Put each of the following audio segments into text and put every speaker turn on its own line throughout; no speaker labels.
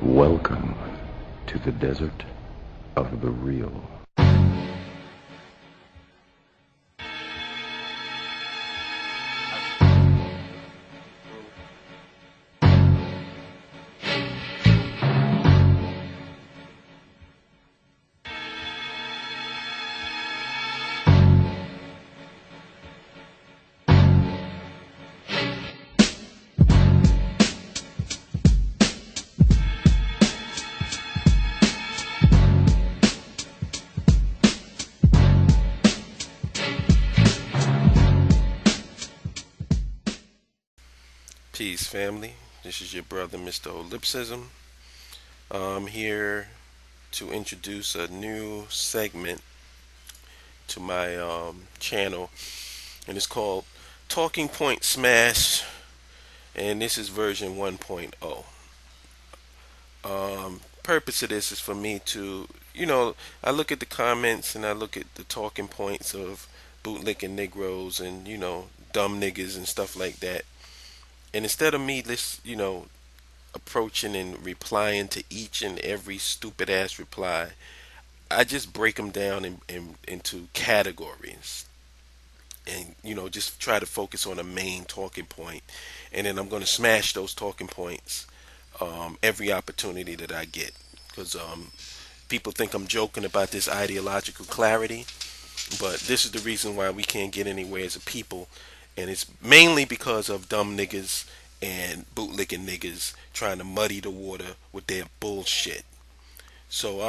Welcome to the desert of the real.
Peace, family. This is your brother, Mr. Olipsism. I'm here to introduce a new segment to my channel, and it's called Talking Point Smash, and this is version 1.0. Purpose of this is for me to, I look at the comments and I look at the talking points of bootlicking Negroes and, dumb niggas and stuff like that. And instead of me, approaching and replying to each and every stupid ass reply, I just break them down into categories, and just try to focus on a main talking point, and then I'm going to smash those talking points every opportunity that I get, because people think I'm joking about this ideological clarity, but this is the reason why we can't get anywhere as a people. And it's mainly because of dumb niggas and bootlicking niggas trying to muddy the water with their bullshit. So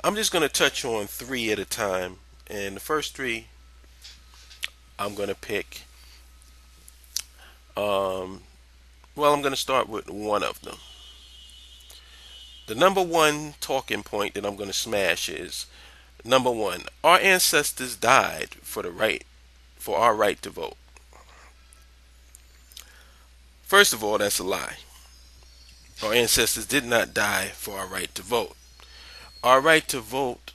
I'm just going to touch on three at a time. And the first three I'm going to pick. I'm going to start with one of them. The number one talking point that I'm going to smash is, number one, our ancestors died for our right to vote. First of all, that's a lie. Our ancestors did not die for our right to vote. Our right to vote,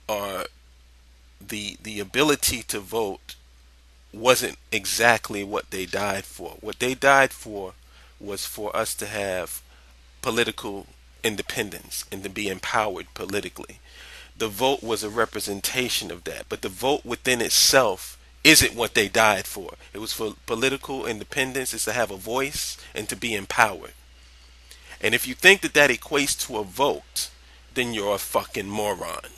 or the ability to vote, wasn't exactly what they died for. What they died for was for us to have political independence and to be empowered politically. The vote was a representation of that, but the vote within itself isn't what they died for. It was for political independence, is to have a voice and to be empowered. And if you think that that equates to a vote, then you're a fucking moron.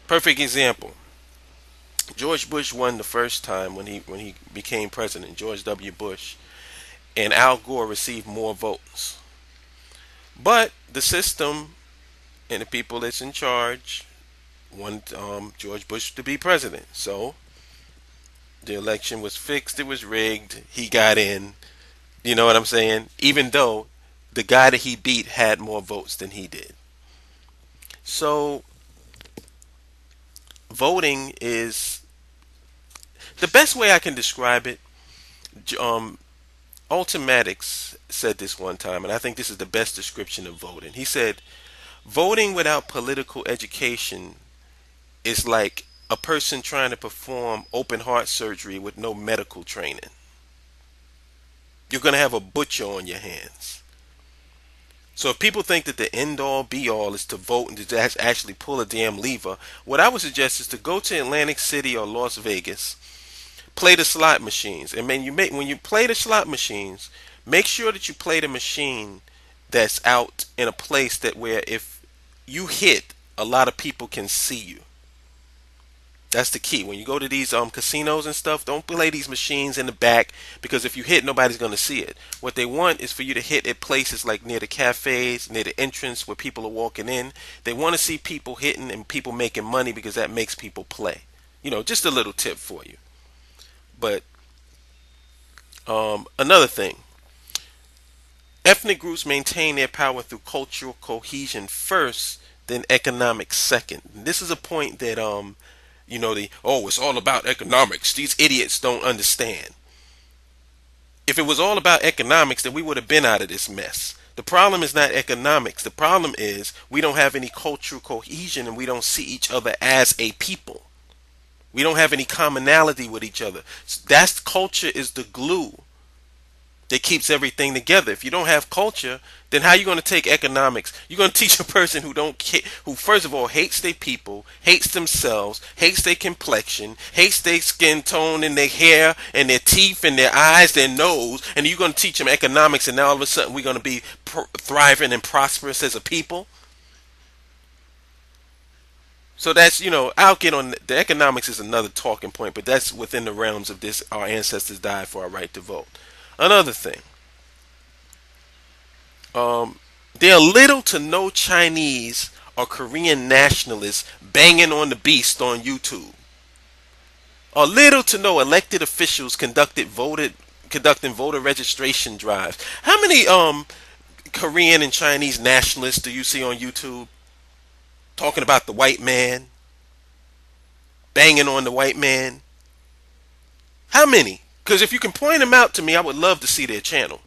Perfect example. George Bush won the first time when he became president, George W. Bush, and Al Gore received more votes. But the system and the people that's in charge wanted George Bush to be president. So the election was fixed. It was rigged. He got in. You know what I'm saying? Even though the guy that he beat had more votes than he did. So voting is the best way I can describe it. Ultimatix said this one time, and I think this is the best description of voting. He said, voting without political education is like a person trying to perform open heart surgery with no medical training. You're going to have a butcher on your hands. So if people think that the end all be all is to vote and to actually pull a damn lever, what I would suggest is to go to Atlantic City or Las Vegas, play the slot machines, and when you play the slot machines, make sure that you play the machine that's out in a place that where if you hit, a lot of people can see you. That's the key. When you go to these casinos and stuff, don't play these machines in the back, because if you hit, nobody's going to see it. What they want is for you to hit at places like near the cafes, near the entrance where people are walking in. They want to see people hitting and people making money, because that makes people play. Just a little tip for you. But another thing, ethnic groups maintain their power through cultural cohesion first, then economics second. And this is a point that it's all about economics. These idiots don't understand. If it was all about economics, then we would have been out of this mess. The problem is not economics. The problem is we don't have any cultural cohesion, and we don't see each other as a people. We don't have any commonality with each other. That's culture is the glue that keeps everything together. If you don't have culture, then how are you going to take economics? You're going to teach a person who first of all hates their people, hates themselves, hates their complexion, hates their skin tone and their hair and their teeth and their eyes, their nose, and you're going to teach them economics, and now all of a sudden we're going to be thriving and prosperous as a people? So that's, I'll get on the economics is another talking point, but that's within the realms of this. Our ancestors died for our right to vote. Another thing, there are little to no Chinese or Korean nationalists banging on the beast on YouTube. Or little to no elected officials conducting voter registration drives. How many Korean and Chinese nationalists do you see on YouTube talking about the white man, banging on the white man? How many? Because if you can point them out to me, I would love to see their channel.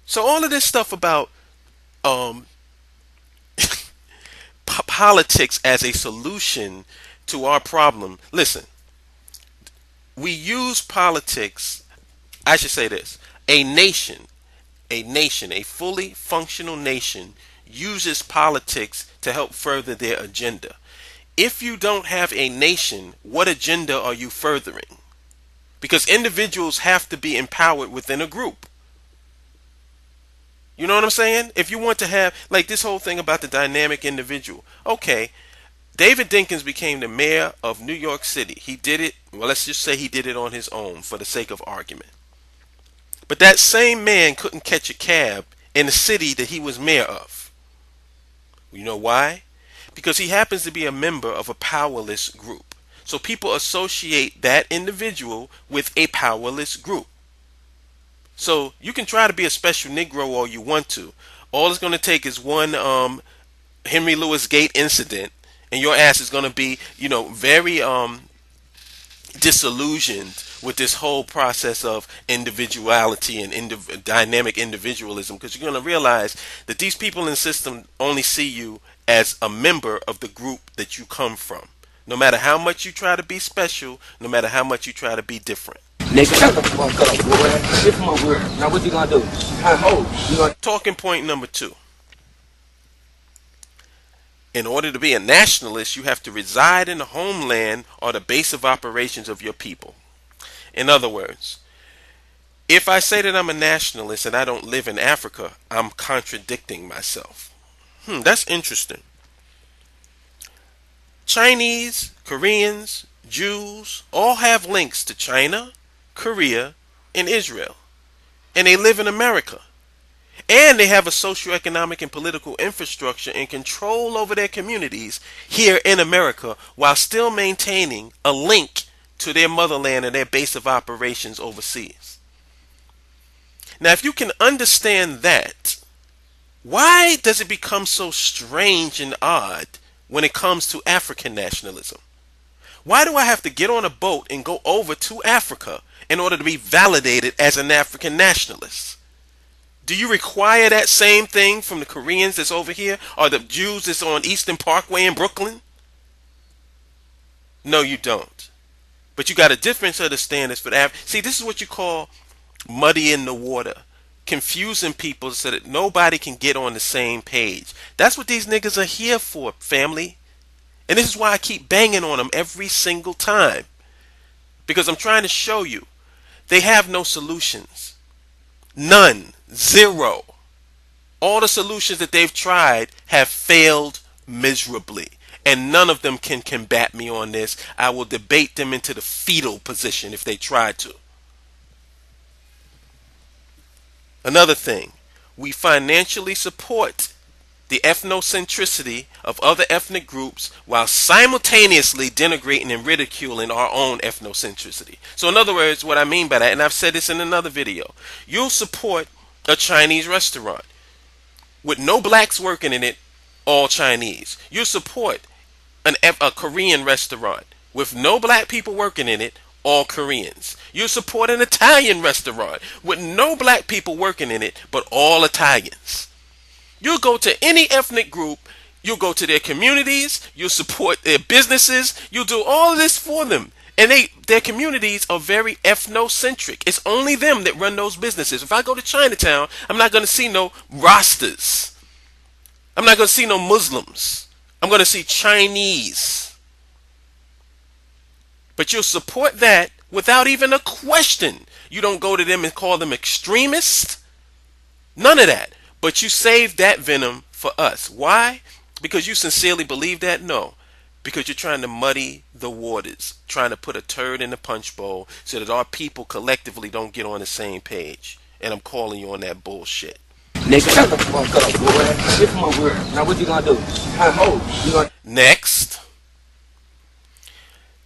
So all of this stuff about politics as a solution to our problem. Listen, we use politics, I should say this, a fully functional nation uses politics to help further their agenda. If you don't have a nation, what agenda are you furthering? Because individuals have to be empowered within a group. You know what I'm saying? If you want to have, like, this whole thing about the dynamic individual. Okay, David Dinkins became the mayor of New York City. He did it, well, let's just say he did it on his own for the sake of argument. But that same man couldn't catch a cab in the city that he was mayor of. You know why? Because he happens to be a member of a powerless group. So people associate that individual with a powerless group. So you can try to be a special Negro all you want to. All it's going to take is one Henry Louis Gates incident, and your ass is going to be, very disillusioned with this whole process of individuality and dynamic individualism, because you're going to realize that these people in the system only see you as a member of the group that you come from. No matter how much you try to be special, no matter how much you try to be different.
Nigga, now what you gonna do?
Talking point number 2. In order to be a nationalist, you have to reside in the homeland or the base of operations of your people. In other words, if I say that I'm a nationalist and I don't live in Africa, I'm contradicting myself. That's interesting. Chinese, Koreans, Jews all have links to China, Korea, and Israel. And they live in America. And they have a socioeconomic and political infrastructure and control over their communities here in America, while still maintaining a link to their motherland and their base of operations overseas. Now, if you can understand that, why does it become so strange and odd when it comes to African nationalism? Why do I have to get on a boat and go over to Africa in order to be validated as an African nationalist? Do you require that same thing from the Koreans that's over here, or the Jews that's on Eastern Parkway in Brooklyn? No, you don't. But you got a different set of standards for that. See, this is what you call muddying the water, confusing people so that nobody can get on the same page. That's what these niggas are here for, family. And this is why I keep banging on them every single time. Because I'm trying to show you, they have no solutions. None. Zero. All the solutions that they've tried have failed miserably. And none of them can combat me on this. I will debate them into the fetal position if they try to. Another thing, we financially support the ethnocentricity of other ethnic groups while simultaneously denigrating and ridiculing our own ethnocentricity. So in other words, what I mean by that, and I've said this in another video, you'll support a Chinese restaurant with no blacks working in it, all Chinese. You'll support a Korean restaurant with no black people working in it, all Koreans. You'll support an Italian restaurant with no black people working in it, but all Italians. You'll go to any ethnic group, you'll go to their communities, you'll support their businesses, you'll do all of this for them. And their communities are very ethnocentric. It's only them that run those businesses. If I go to Chinatown, I'm not going to see no Rastas. I'm not going to see no Muslims. I'm going to see Chinese. But you'll support that without even a question. You don't go to them and call them extremists. None of that. But you save that venom for us. Why? Because you sincerely believe that? No. Because you're trying to muddy the waters, trying to put a turd in the punch bowl so that our people collectively don't get on the same page. And I'm calling you on that bullshit.
Nigga, shut the fuck up, boy. Shift my word. Now what you gonna do?
Next.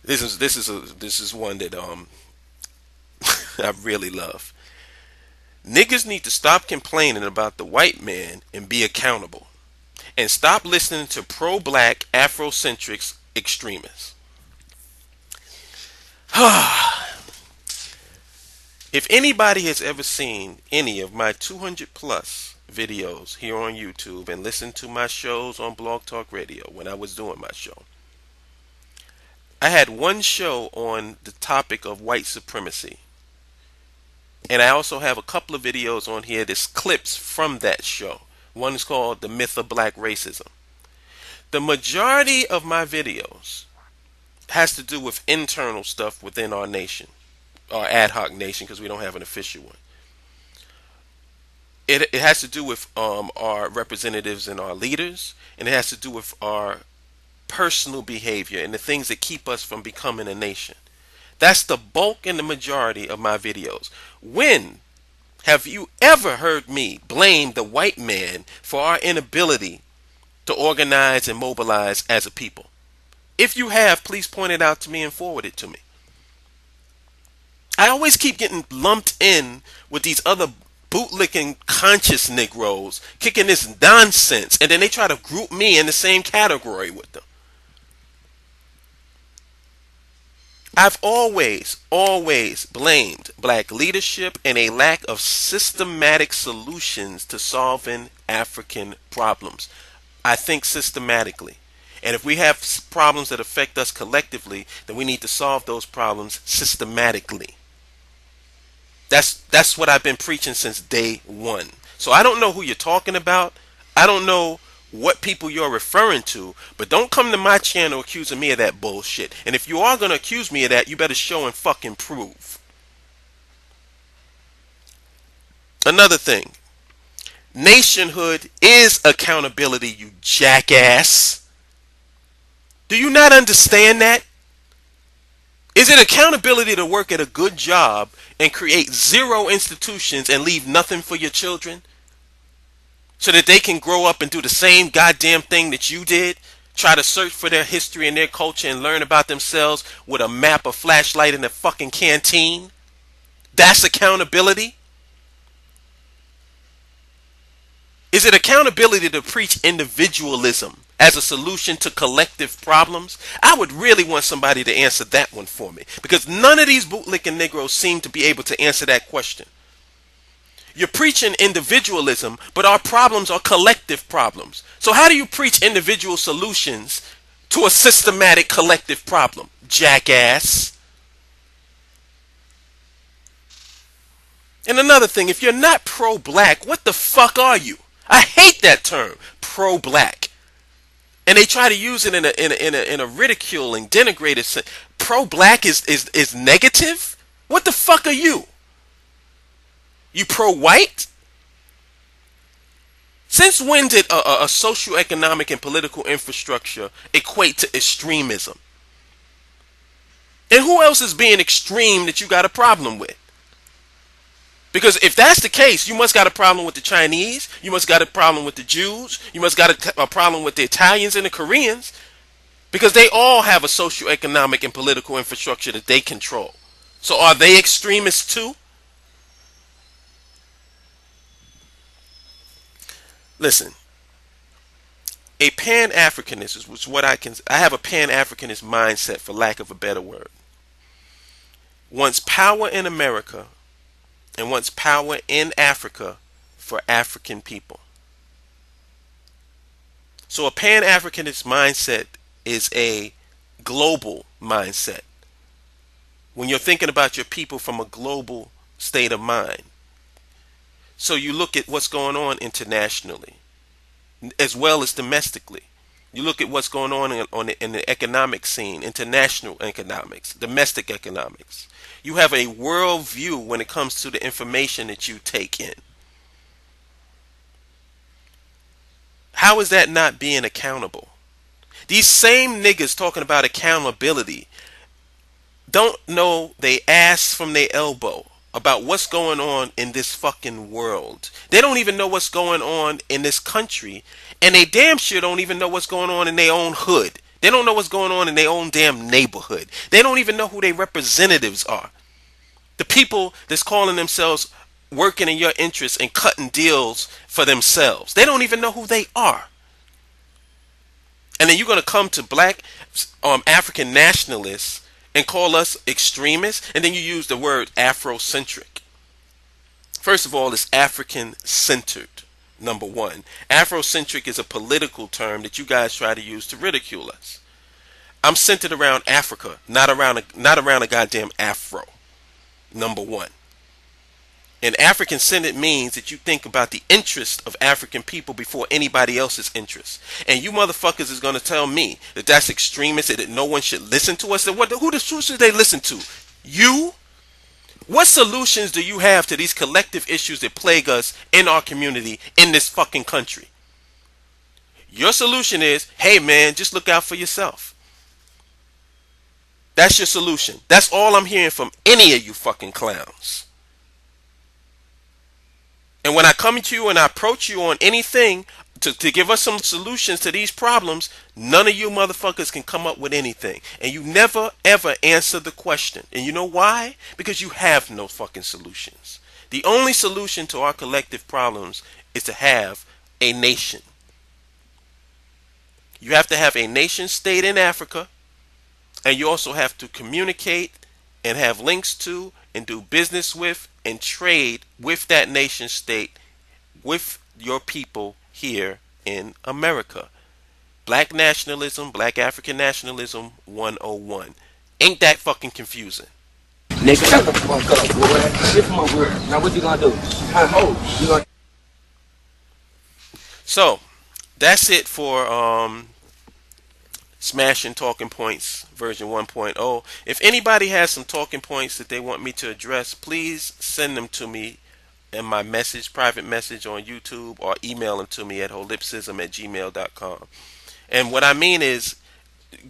This is one that I really love. Niggas need to stop complaining about the white man and be accountable. And stop listening to pro-black Afrocentric extremists. If anybody has ever seen any of my 200 plus videos here on YouTube and listened to my shows on Blog Talk Radio when I was doing my show, I had one show on the topic of white supremacy. And I also have a couple of videos on here that's clips from that show. One is called The Myth of Black Racism. The majority of my videos has to do with internal stuff within our nation, our ad hoc nation, because we don't have an official one. It has to do with our representatives and our leaders, and it has to do with our personal behavior and the things that keep us from becoming a nation. That's the bulk and the majority of my videos. When have you ever heard me blame the white man for our inability to organize and mobilize as a people? If you have, please point it out to me and forward it to me. I always keep getting lumped in with these other bootlicking conscious Negroes kicking this nonsense, and then they try to group me in the same category with them. I've always blamed black leadership and a lack of systematic solutions to solving African problems. I think systematically. And if we have problems that affect us collectively, then we need to solve those problems systematically. That's what I've been preaching since day one. So I don't know who you're talking about. I don't know what people you're referring to, but don't come to my channel accusing me of that bullshit. And if you are going to accuse me of that, you better show and fucking prove. Another thing. Nationhood is accountability, you jackass. Do you not understand that? Is it accountability to work at a good job and create zero institutions and leave nothing for your children? So that they can grow up and do the same goddamn thing that you did? Try to search for their history and their culture and learn about themselves with a map, a flashlight, and a fucking canteen? That's accountability? Is it accountability to preach individualism as a solution to collective problems? I would really want somebody to answer that one for me, because none of these bootlicking Negroes seem to be able to answer that question. You're preaching individualism, but our problems are collective problems. So how do you preach individual solutions to a systematic collective problem, jackass? And another thing, if you're not pro-black, what the fuck are you? I hate that term, pro-black. And they try to use it in a ridiculing, denigrated sense. Pro-black is negative? What the fuck are you? You pro-white? Since when did a socioeconomic and political infrastructure equate to extremism? And who else is being extreme that you got a problem with? Because if that's the case, you must got a problem with the Chinese, you must got a problem with the Jews, you must got a problem with the Italians and the Koreans, because they all have a socioeconomic and political infrastructure that they control. So are they extremists too? Listen, a pan-Africanist is what I have a pan-Africanist mindset, for lack of a better word. Wants power in America and wants power in Africa for African people. So a pan-Africanist mindset is a global mindset. when you're thinking about your people from a global state of mind. So you look at what's going on internationally as well as domestically. You look at what's going on in the economic scene, international economics, domestic economics. You have a world view when it comes to the information that you take in. How is that not being accountable? These same niggas talking about accountability don't know they ass from their elbow about what's going on in this fucking world. They don't even know what's going on in this country, and they damn sure don't even know what's going on in their own hood. They don't know what's going on in their own damn neighborhood. They don't even know who their representatives are. The people that's calling themselves working in your interests and cutting deals for themselves. They don't even know who they are. And then you're going to come to black African nationalists and call us extremists, and then you use the word Afrocentric. First of all, it's African centered. Number one, Afrocentric is a political term that you guys try to use to ridicule us. I'm centered around Africa, not around a goddamn Afro. Number one. And African centered means that you think about the interest of African people before anybody else's interest. And you motherfuckers is going to tell me that that's extremist and that no one should listen to us. Who should they listen to? You? What solutions do you have to these collective issues that plague us in our community in this fucking country? Your solution is, hey man, just look out for yourself. That's your solution. That's all I'm hearing from any of you fucking clowns. And when I come to you and I approach you on anything to give us some solutions to these problems, none of you motherfuckers can come up with anything. And you never ever answer the question. And you know why? Because you have no fucking solutions. The only solution to our collective problems is to have a nation. You have to have a nation state in Africa, and you also have to communicate and have links to and do business with and trade with that nation state, with your people here in America. Black nationalism, black African nationalism 101. Ain't that fucking confusing?
Nigga, shut the fuck up, boy. Shift my word. Now what you gonna do? You gonna...
So, that's it for Smashing Talking Points version 1.0. If anybody has some talking points that they want me to address, please send them to me in my private message on YouTube, or email them to me at holipsism@gmail.com. And what I mean is,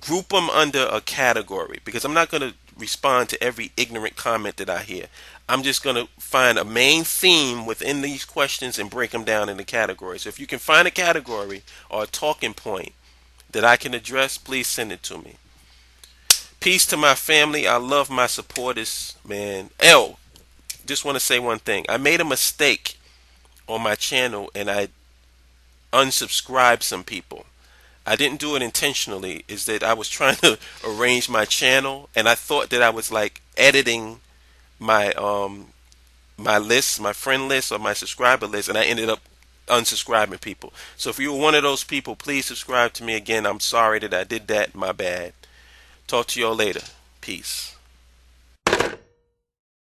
group them under a category, because I'm not going to respond to every ignorant comment that I hear. I'm just going to find a main theme within these questions and break them down into categories. So if you can find a category or a talking point that I can address, please send it to me. Peace to my family. I love my supporters, man. Just want to say one thing. I made a mistake on my channel and I unsubscribed some people. I didn't do it intentionally. Is that I was trying to arrange my channel, and I thought that I was like editing my my list, my friend list, or my subscriber list, and I ended up unsubscribing people. So if you were one of those people, please subscribe to me again. I'm sorry that I did that. My bad. Talk to y'all later. Peace.